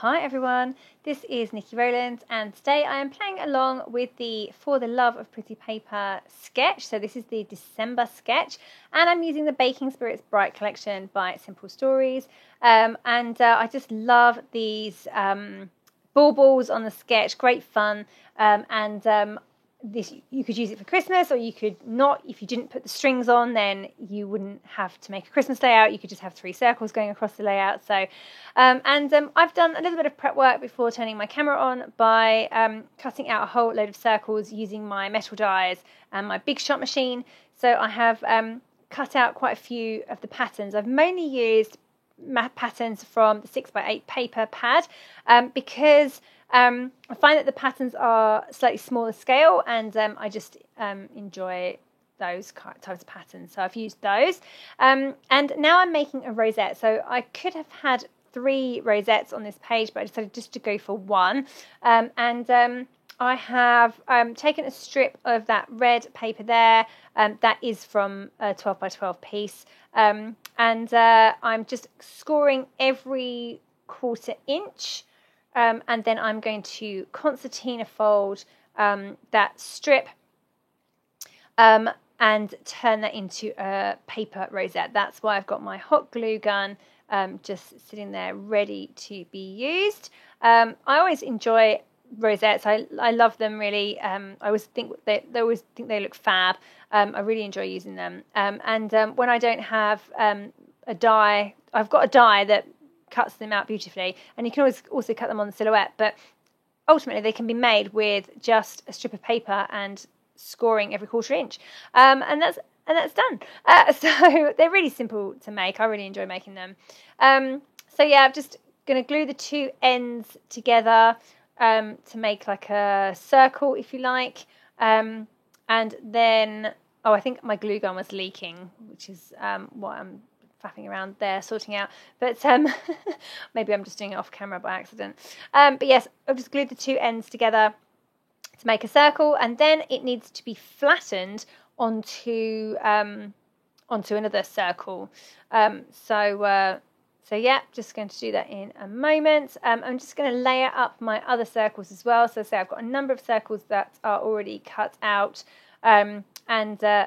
Hi everyone, this is Nikki Rowland and today I am playing along with the For the Love of Pretty Paper sketch. So this is the December sketch and I'm using the Baking Spirits Bright collection by Simple Stories. I just love these baubles on the sketch, great fun. This, you could use it for Christmas or you could not. If you didn't put the strings on, then you wouldn't have to make a Christmas layout. You could just have 3 circles going across the layout. So I've done a little bit of prep work before turning my camera on by cutting out a whole load of circles using my metal dies and my Big Shot machine. So I have cut out quite a few of the patterns. I've mainly used patterns from the 6x8 paper pad because I find that the patterns are slightly smaller scale and I just enjoy those types of patterns. So I've used those. And now I'm making a rosette. So I could have had 3 rosettes on this page, but I decided just to go for 1. I have taken a strip of that red paper there. That is from a 12x12 piece. I'm just scoring every 1/4 inch. And then I'm going to concertina fold that strip and turn that into a paper rosette. That's why I've got my hot glue gun just sitting there ready to be used. I always enjoy rosettes. I love them really. I always think they look fab. I really enjoy using them. When I don't have a die, I've got a die that cuts them out beautifully, and you can also cut them on the silhouette, but ultimately they can be made with just a strip of paper and scoring every 1/4 inch, and that's done. So they're really simple to make. I really enjoy making them. So yeah, I'm just going to glue the 2 ends together to make like a circle, if you like, and then I think my glue gun was leaking, which is what I'm faffing around there sorting out, but maybe I'm just doing it off camera by accident. But yes, I've just glued the 2 ends together to make a circle, and then it needs to be flattened onto another circle. So yeah, just going to do that in a moment. I'm just going to layer up my other circles as well. So say I've got a number of circles that are already cut out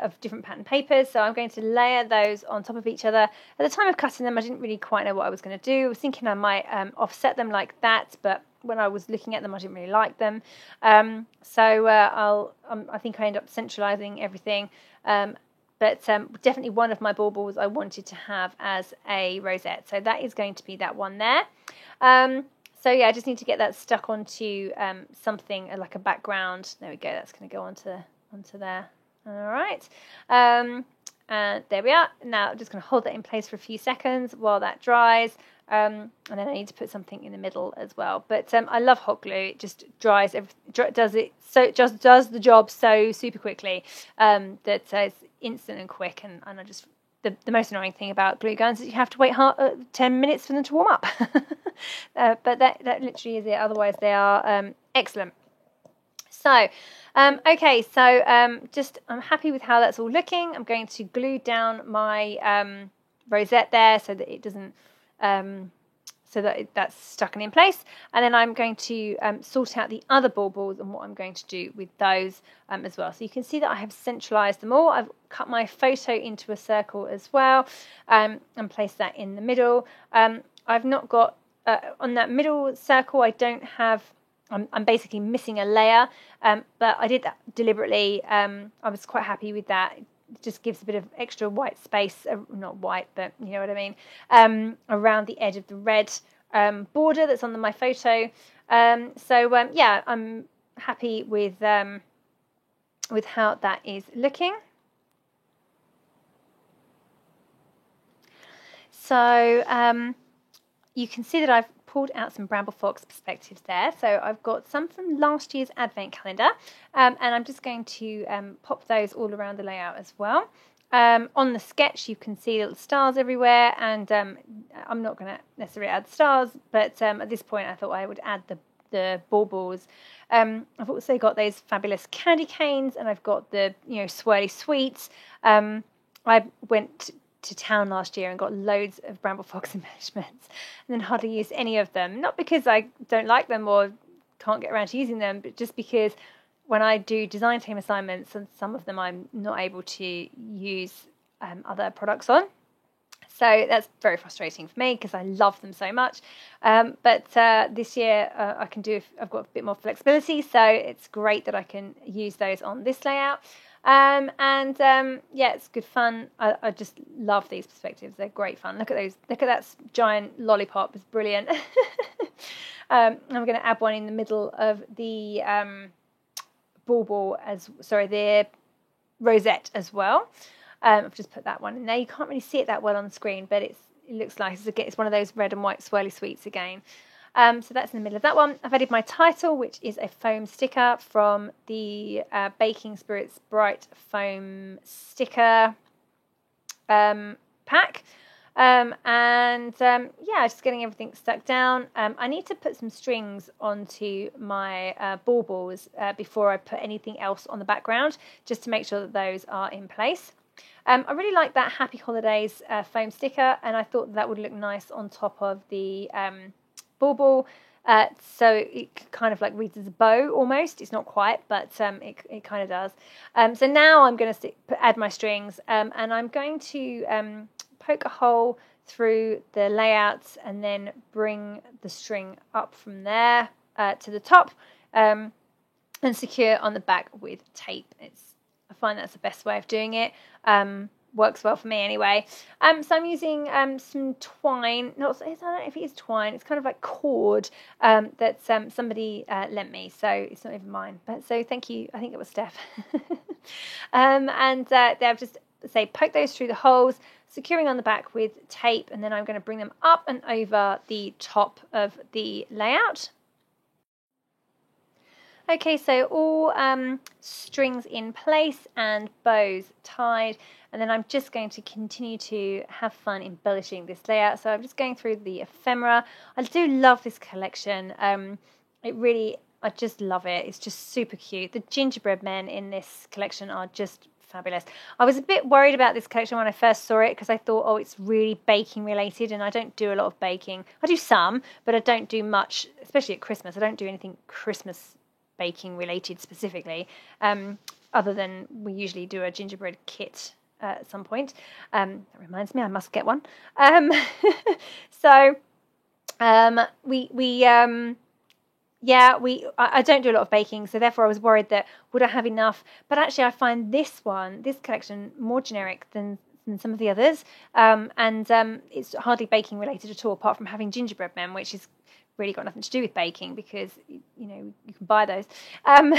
of different pattern papers. So I'm going to layer those on top of each other. At the time of cutting them, I didn't really quite know what I was going to do. I was thinking I might offset them like that, but when I was looking at them, I didn't really like them. I think I end up centralizing everything. But definitely one of my baubles I wanted to have as a rosette. So that is going to be that one there. So yeah, I just need to get that stuck onto something like a background. There we go. That's going to go onto there. All right. And there we are. Now I'm just going to hold that in place for a few seconds while that dries. And then I need to put something in the middle as well. But I love hot glue. It just dries. Does the job so super quickly that it's instant and quick. And I just the most annoying thing about glue guns is you have to wait 10 minutes for them to warm up. But that literally is it. Otherwise, they are excellent. So, okay, so I'm happy with how that's all looking. I'm going to glue down my rosette there so that it doesn't, that's stuck in place. And then I'm going to sort out the other baubles and what I'm going to do with those as well. So you can see that I have centralized them all. I've cut my photo into a circle as well and placed that in the middle. I've not got, on that middle circle, I don't have, I'm basically missing a layer, but I did that deliberately. I was quite happy with that. It just gives a bit of extra white space, not white, but you know what I mean, around the edge of the red border that's on my photo. Yeah, I'm happy with how that is looking. So you can see that I've pulled out some Bramble Fox perspectives there. So I've got some from last year's advent calendar, and I'm just going to pop those all around the layout as well. On the sketch, you can see little stars everywhere, and I'm not going to necessarily add stars, but at this point I thought I would add the baubles. I've also got those fabulous candy canes, and I've got the swirly sweets. I went to town last year and got loads of Bramble Fox embellishments and then hardly used any of them. Not because I don't like them or can't get around to using them, but just because when I do design team assignments, and some of them I'm not able to use other products on. So that's very frustrating for me because I love them so much. But this year I've got a bit more flexibility, so it's great that I can use those on this layout. It's good fun. I just love these perspectives. They're great fun. Look at those. Look at that giant lollipop. It's brilliant. I'm going to add one in the middle of the the rosette as well. I've just put that one in there. You can't really see it that well on the screen, but it looks nice. It's one of those red and white swirly sweets again. So that's in the middle of that one. I've added my title, which is a foam sticker from the Baking Spirits Bright Foam Sticker pack. Just getting everything stuck down. I need to put some strings onto my baubles before I put anything else on the background, just to make sure that those are in place. I really like that Happy Holidays foam sticker, and I thought that would look nice on top of the bauble. So it kind of like reads as a bow almost. It's not quite, but it kind of does. So now I'm going to add my strings, and I'm going to poke a hole through the layouts and then bring the string up from there to the top and secure on the back with tape. I find that's the best way of doing it. Works well for me anyway. So I'm using some twine. I don't know if it is twine. It's kind of like cord that somebody lent me. So it's not even mine. But so thank you. I think it was Steph. They've just poke those through the holes, securing on the back with tape, and then I'm going to bring them up and over the top of the layout. Okay, so all strings in place and bows tied, and then I'm just going to continue to have fun embellishing this layout. So I'm just going through the ephemera. I do love this collection. I just love it. It's just super cute. The gingerbread men in this collection are just fabulous. I was a bit worried about this collection when I first saw it because I thought, it's really baking related, and I don't do a lot of baking. I do some, but I don't do much, especially at Christmas. I don't do anything Christmas baking related specifically, other than we usually do a gingerbread kit at some point. That reminds me, I must get one. I don't do a lot of baking, so therefore I was worried that would I have enough. But actually, I find this collection, more generic than some of the others, and it's hardly baking related at all, apart from having gingerbread men, which is really got nothing to do with baking because you can buy those. Not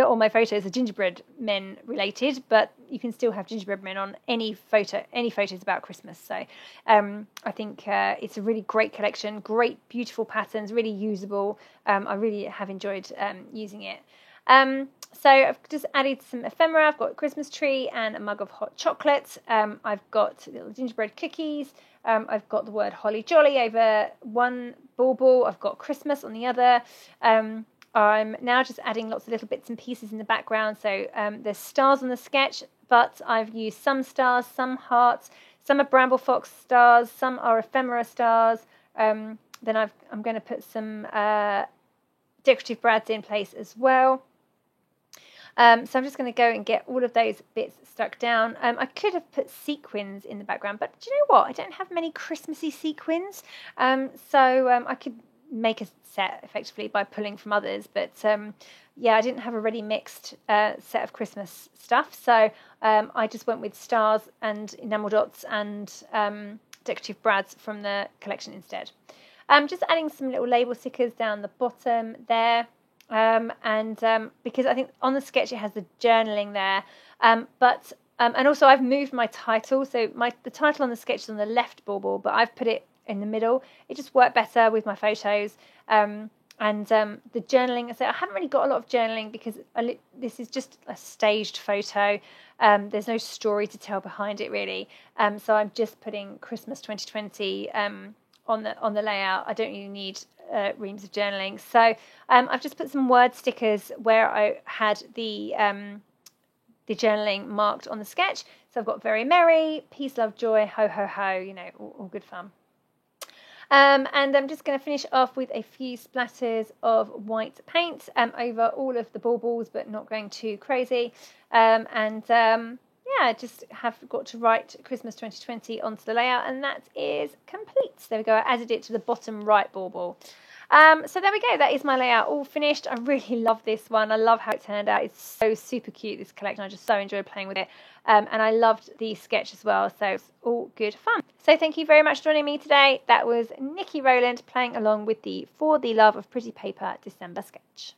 all my photos are gingerbread men related, but you can still have gingerbread men on any photos about Christmas. So I think it's a really great collection, great beautiful patterns, really usable. I really have enjoyed using it. So I've just added some ephemera. I've got a Christmas tree and a mug of hot chocolate. I've got little gingerbread cookies. I've got the word Holly Jolly over one bauble. I've got Christmas on the other. I'm now just adding lots of little bits and pieces in the background. So there's stars on the sketch, but I've used some stars, some hearts, some are Bramble Fox stars, some are ephemera stars. Then I'm going to put some decorative brads in place as well. So I'm just going to go and get all of those bits stuck down. I could have put sequins in the background, but do you know what? I don't have many Christmassy sequins. So I could make a set effectively by pulling from others. But I didn't have a ready mixed set of Christmas stuff. So I just went with stars and enamel dots and decorative brads from the collection instead. Just adding some little label stickers down the bottom there. Because I think on the sketch it has the journaling there, and also I've moved my title, so the title on the sketch is on the left bauble, but I've put it in the middle. It just worked better with my photos, the journaling. So I haven't really got a lot of journaling because this is just a staged photo. There's no story to tell behind it really. So I'm just putting Christmas 2020 on the layout. I don't really need reams of journaling. So I've just put some word stickers where I had the journaling marked on the sketch. So I've got Very Merry, Peace, Love, Joy, Ho, Ho, Ho, you know, all good fun. And I'm just going to finish off with a few splatters of white paint over all of the baubles, but not going too crazy. Yeah, just have got to write Christmas 2020 onto the layout, and that is complete. So there we go, I added it to the bottom right bauble. So there we go, that is my layout all finished. I really love this one. I love how it turned out. It's so super cute, this collection. I just so enjoyed playing with it. And I loved the sketch as well, so it's all good fun. So thank you very much for joining me today. That was Nikki Rowland playing along with the For the Love of Pretty Paper December sketch.